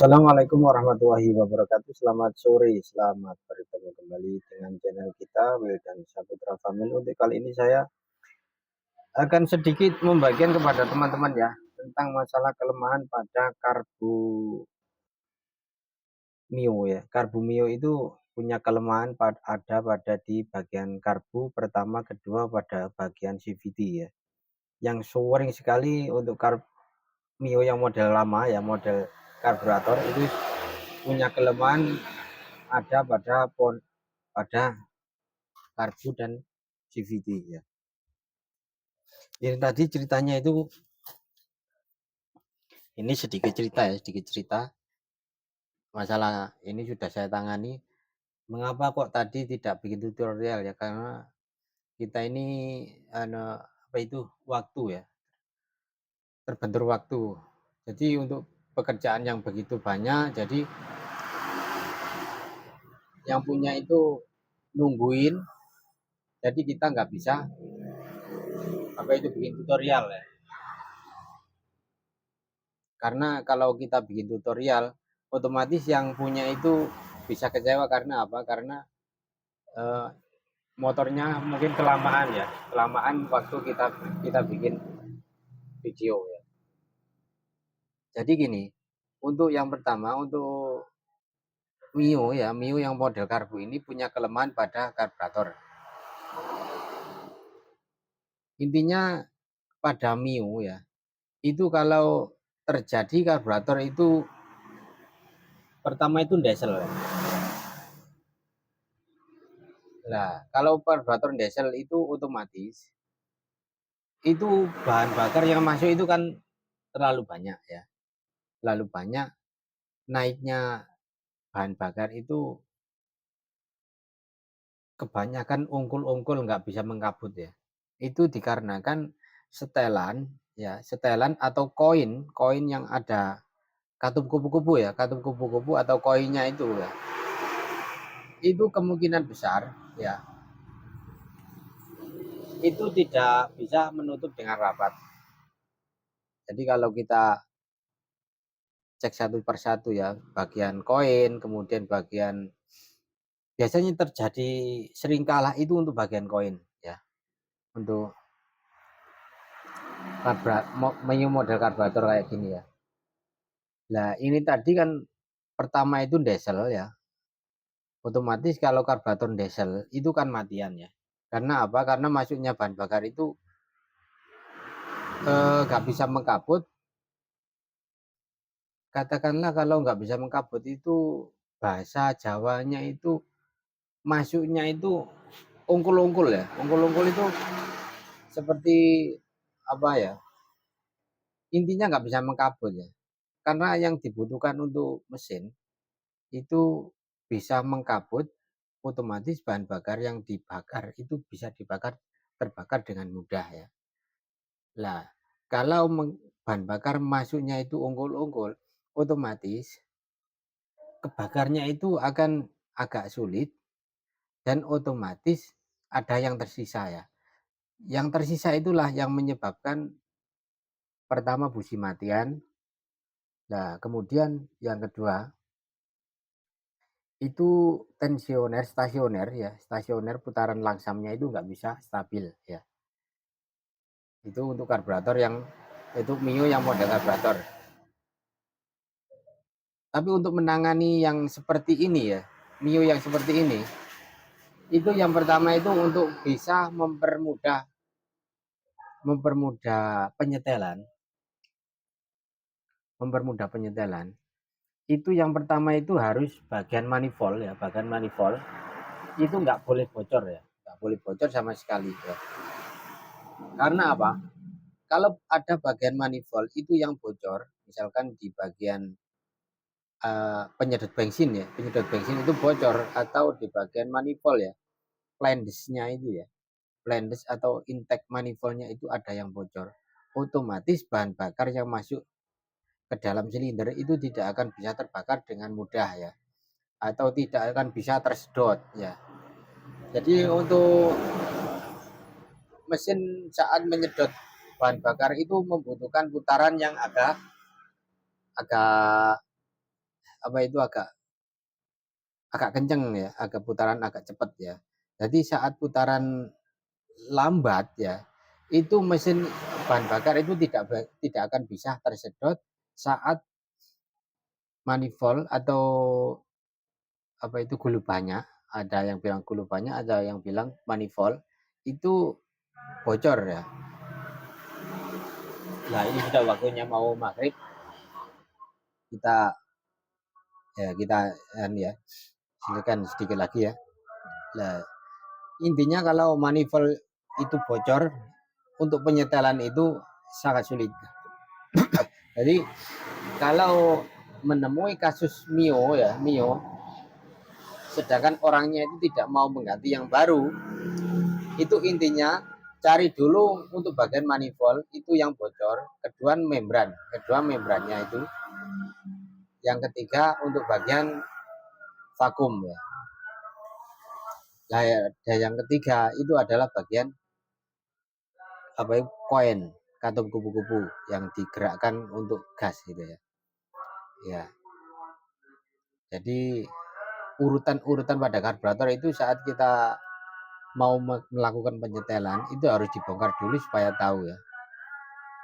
Assalamualaikum warahmatullahi wabarakatuh. Selamat sore, selamat bertemu kembali dengan channel kita Wildan Saputra Family. Untuk kali ini saya akan sedikit membagikan kepada teman-teman ya tentang masalah kelemahan pada karbu mio ya. Karbu mio itu punya kelemahan ada pada di bagian karbu pertama, kedua pada bagian CVT ya. Yang sering sekali untuk karbu mio yang model lama ya, model karburator itu punya kelemahan ada pada karbu dan CVT ya. Yang tadi ceritanya itu ini sedikit cerita masalah ini sudah saya tangani. Mengapa kok tadi tidak bikin tutorial ya, karena kita ini apa itu waktu ya, terbentur waktu. Jadi untuk pekerjaan yang begitu banyak, jadi yang punya itu nungguin, jadi kita nggak bisa apa itu bikin tutorial ya. Karena kalau kita bikin tutorial, otomatis yang punya itu bisa kecewa. Karena apa? Karena eh, motornya mungkin kelamaan waktu kita bikin video ya. Jadi gini, untuk yang pertama, untuk Mio ya, Mio yang model karbu ini punya kelemahan pada karburator. Intinya pada Mio ya, itu kalau terjadi karburator itu pertama itu diesel ya. Nah, kalau karburator diesel itu otomatis itu bahan bakar yang masuk itu kan terlalu banyak ya. Terlalu banyak, naiknya bahan bakar itu kebanyakan ungkul-ungkul nggak bisa mengkabut ya. Itu dikarenakan setelan atau koin yang ada katup kupu-kupu ya, katup kupu-kupu atau koinnya itu ya. Itu kemungkinan besar ya, itu tidak bisa menutup dengan rapat. Jadi kalau kita cek satu persatu ya, bagian koin, kemudian bagian biasanya terjadi sering kalah itu untuk bagian koin ya, untuk model karburator kayak gini ya. Nah ini tadi kan pertama itu diesel ya, otomatis kalau karburator diesel itu kan matian ya. Karena apa? Karena masuknya bahan bakar itu nggak bisa mengkabut. Katakanlah kalau nggak bisa mengkabut itu, bahasa Jawanya itu masuknya itu ungkul-ungkul ya. Ungkul-ungkul itu seperti apa ya? Intinya nggak bisa mengkabut ya. Karena yang dibutuhkan untuk mesin itu bisa mengkabut, otomatis bahan bakar yang dibakar itu bisa terbakar dengan mudah ya. Nah, kalau bahan bakar masuknya itu ungkul-ungkul, otomatis kebakarnya itu akan agak sulit dan otomatis ada yang tersisa ya. Yang tersisa itulah yang menyebabkan pertama busi matian. Nah, kemudian yang kedua itu stasioner putaran langsamnya itu nggak bisa stabil ya. Itu untuk karburator yang itu Mio yang model karburator. Tapi untuk menangani yang seperti ini ya, Mio yang seperti ini, itu yang pertama itu untuk bisa mempermudah penyetelan. Itu yang pertama itu harus bagian manifold ya, bagian manifold itu nggak boleh bocor ya, nggak boleh bocor sama sekali ya. Karena apa? Kalau ada bagian manifold itu yang bocor, misalkan di bagian penyedot bensin ya, penyedot bensin itu bocor, atau di bagian manifold ya, flandes-nya itu ya, flandes atau intake manifoldnya itu ada yang bocor, otomatis bahan bakar yang masuk ke dalam silinder itu tidak akan bisa terbakar dengan mudah ya, atau tidak akan bisa tersedot ya. Jadi untuk mesin saat menyedot bahan bakar itu membutuhkan putaran yang agak apa itu agak kenceng ya, agak putaran agak cepat ya. Jadi saat putaran lambat ya, itu mesin bahan bakar itu tidak akan bisa tersedot saat manifold atau apa itu gulubannya, ada yang bilang gulubannya, ada yang bilang manifold itu bocor ya. Nah ini sudah waktunya mau maghrib, kita ya silakan sedikit lagi ya. Nah, intinya kalau manifold itu bocor, untuk penyetelan itu sangat sulit. Jadi kalau menemui kasus Mio ya, sedangkan orangnya itu tidak mau mengganti yang baru, itu intinya cari dulu untuk bagian manifold itu yang bocor, kedua membrannya itu, yang ketiga untuk bagian vakum ya. Nah, dan yang ketiga itu adalah bagian apa itu koin, katup kupu-kupu yang digerakkan untuk gas gitu ya. Ya. Jadi urutan pada karburator itu saat kita mau melakukan penyetelan itu harus dibongkar dulu supaya tahu ya.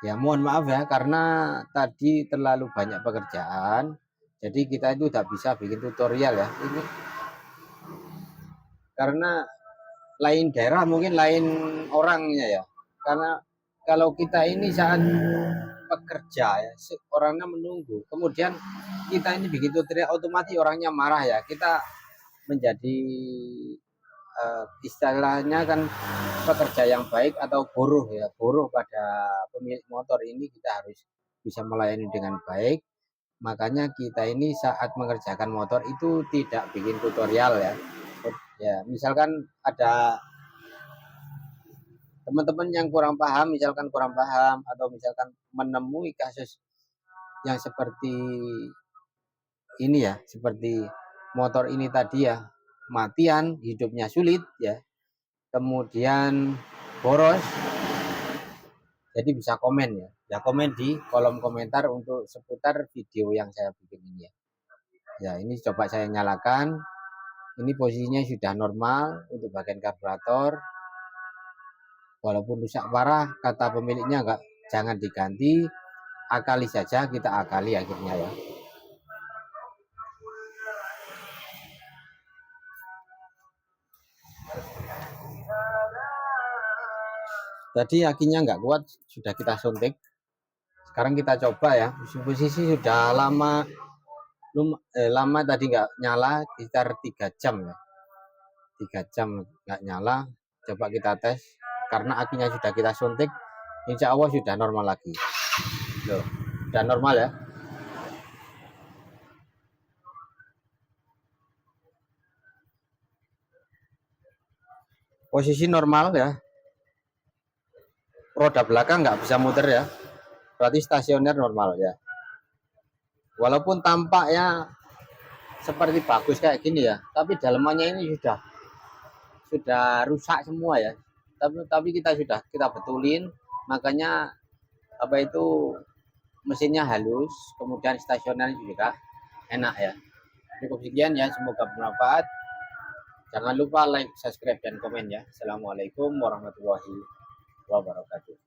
Ya mohon maaf ya karena tadi terlalu banyak pekerjaan, jadi kita itu tidak bisa bikin tutorial ya. Ini karena lain daerah mungkin lain orangnya ya. Karena kalau kita ini saat pekerja ya, orangnya menunggu. Kemudian kita ini bikin tutorial otomatis orangnya marah ya. Kita menjadi istilahnya kan pekerja yang baik atau buruh ya, buruh pada pemilik motor ini kita harus bisa melayani dengan baik. Makanya kita ini saat mengerjakan motor itu tidak bikin tutorial ya. Ya, misalkan ada teman-teman yang misalkan kurang paham atau misalkan menemui kasus yang seperti ini ya, seperti motor ini tadi ya, matian, hidupnya sulit ya. Kemudian boros, jadi bisa komen ya. Ya komen di kolom komentar untuk seputar video yang saya bikin ini ya. Ya ini coba saya nyalakan. Ini posisinya sudah normal untuk bagian karburator. Walaupun rusak parah, kata pemiliknya jangan diganti, akali saja, kita akali akhirnya ya. Tadi akinya nggak kuat, sudah kita suntik. Sekarang kita coba ya, posisi sudah lama tadi nggak nyala, sekitar 3 jam ya. 3 jam nggak nyala, coba kita tes. Karena akinya sudah kita suntik, insya Allah sudah normal lagi. Loh, sudah normal ya. Posisi normal ya. Roda belakang nggak bisa muter ya. Berarti stasioner normal ya. Walaupun tampaknya seperti bagus kayak gini ya, tapi dalamannya ini sudah rusak semua ya. Tapi kita betulin, makanya apa itu mesinnya halus, kemudian stasioner juga enak ya. Cukup sekian ya, semoga bermanfaat. Jangan lupa like, subscribe, dan komen ya. Assalamualaikum warahmatullahi wabarakatuh.